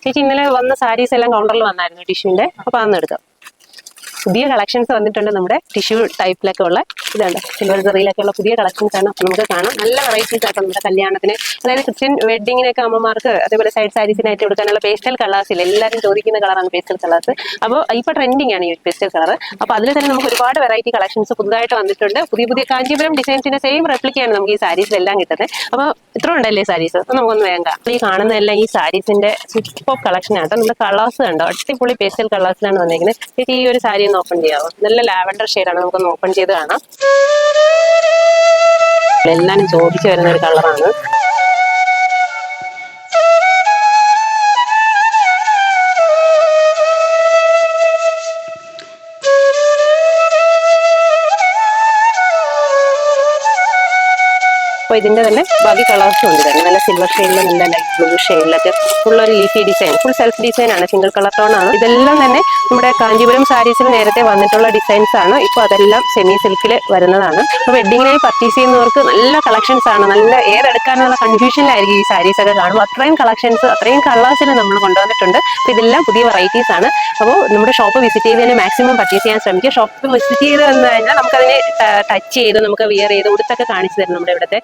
ചേച്ചി ഇന്നലെ വന്ന സാരീസ് എല്ലാം കൗണ്ടറിൽ വന്നായിരുന്നു ടിഷ്യൂന്റെ, അപ്പൊ അന്ന് എടുക്കാം. പുതിയ കളക്ഷൻസ് വന്നിട്ടുണ്ട് നമ്മുടെ ടിഷ്യൂ ടൈപ്പിലൊക്കെ ഉള്ള ഇതുണ്ട്, സിൽവർ ജെറിയിലൊക്കെ ഉള്ള പുതിയ കളക്ഷൻസ് ആണ് നമുക്ക് കാണാം. നല്ല വെറൈറ്റീസ് ആയിട്ട് നമ്മുടെ കല്യാണത്തിന്, അതായത് ക്രിസ്ത്യൻ വെഡിങ്ങിനൊക്കെ അമ്മമാർക്ക് അതേപോലെ സൈഡ് സാരീസിനായിട്ട് കൊടുക്കാനുള്ള പേസ്റ്റൽ കളേഴ്സ് ഇല്ല, എല്ലാവരും ചോദിക്കുന്ന കളറാണ് പേസ്റ്റൽ കളേഴ്സ്. അപ്പോൾ ഇപ്പൊ ട്രെൻഡിങ് ആണ് ഈ പേസ്റ്റൽ കളർ. അപ്പോൾ അതിൽ തന്നെ നമുക്ക് ഒരുപാട് വെറൈറ്റി കളക്ഷൻസ് പുതുതായിട്ട് വന്നിട്ടുണ്ട്. പുതിയ പുതിയ കാഞ്ചീപുരം ഡിസൈൻസിന്റെ സെയിം റെപ്ലിക്കയാണ് നമുക്ക് ഈ സാരീസിലെല്ലാം കിട്ടുന്നത്. അപ്പോൾ ഇത്ര ഉണ്ടല്ലേ സാരീസ്, അപ്പോൾ നമുക്കൊന്ന് വേണ്ട. ഈ കാണുന്നതെല്ലാം ഈ സാരീസിന്റെ സൂപ്പർ കളക്ഷൻ ആട്ടോ. നമ്മുടെ കളേഴ്സ് കണ്ടോ, അടിപൊളി പേസ്റ്റൽ കളേഴ്സിലാണ് വന്നിരിക്കുന്നത്. ഈ ഒരു സാരി ഒന്ന് ഓപ്പൺ ചെയ്യാവോ? നല്ല ലാവൻഡർ ഷെയ്ഡാണ്, നമുക്കൊന്ന് ഓപ്പൺ ചെയ്ത് കാണാം. എല്ലാരും ചോദിച്ചു വരുന്ന ഒരു കളറാണ്. അപ്പോൾ ഇതിന്റെ തന്നെ ബാക്കി കളേഴ്സും ഉണ്ട് തന്നെ. നല്ല സിൽവർ ഷെയ്ഡിൽ, നല്ല ലൈറ്റ് ബ്ലൂ ഷെയ്ഡിലൊക്കെ ഉള്ള ഒരു leafy design, full self design ആണ്, സിംഗിൾ കളർ ടോൺ ആണ്. ഇതെല്ലാം തന്നെ നമ്മുടെ കാഞ്ചീപുരം സാരീസിൽ നേരത്തെ വന്നിട്ടുള്ള ഡിസൈൻസ് ആണ്. ഇപ്പോൾ അതെല്ലാം സെമി സിൽക്കിൽ വരുന്നതാണ്. അപ്പോൾ വെഡിങ്ങിനായി പർച്ചേസ് ചെയ്യുന്നവർക്ക് നല്ല കളക്ഷൻസ് ആണ്. നല്ല ഏതെടുക്കാനുള്ള കൺഫ്യൂഷനിലായിരിക്കും ഈ സാരീസ് ഒക്കെ കാണുമ്പോൾ. അത്രയും കളക്ഷൻസ്, അത്രയും കളേഴ്സിൽ നമ്മൾ കൊണ്ടുവന്നിട്ടുണ്ട്. അപ്പോൾ ഇതെല്ലാം പുതിയ വെറൈറ്റീസ് ആണ്. അപ്പോൾ നമ്മുടെ ഷോപ്പ് വിസിറ്റ് ചെയ്തതിന് മാക്സിമം പർച്ചേസ് ചെയ്യാൻ ശ്രമിക്കുക. ഷോപ്പ് വിസിറ്റ് ചെയ്ത് വന്നു കഴിഞ്ഞാൽ നമുക്കതിനെ ടച്ച് ചെയ്ത് നമുക്ക് വിയർ ചെയ്ത് ഉടുത്തൊക്കെ കാണിച്ചു തരും നമ്മുടെ ഇവിടുത്തെ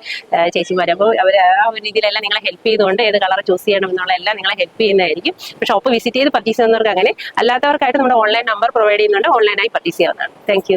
ചേച്ചിമാർ. അപ്പോൾ അവർ ആ ഒരു രീതിയിലെല്ലാം നിങ്ങളെ ഹെൽപ്പ് ചെയ്തുകൊണ്ട് ഏത് കളർ ചൂസ് ചെയ്യണം എന്നുള്ള എല്ലാം നിങ്ങളെ ഹെൽപ്പ് ചെയ്യുന്നതായിരിക്കും. ഇപ്പോൾ ഷോപ്പ് വിസിറ്റ് ചെയ്ത് പർച്ചേസ് ചെയ്യുന്നവർക്ക് അങ്ങനെ, അല്ലാത്തവർക്കായിട്ട് നമ്മുടെ ഓൺലൈൻ നമ്പർ പ്രൊവൈഡ് ചെയ്യുന്നുണ്ട്, ഓൺലൈനായി പർച്ചേസ് ചെയ്യാവുന്നതാണ്. താങ്ക്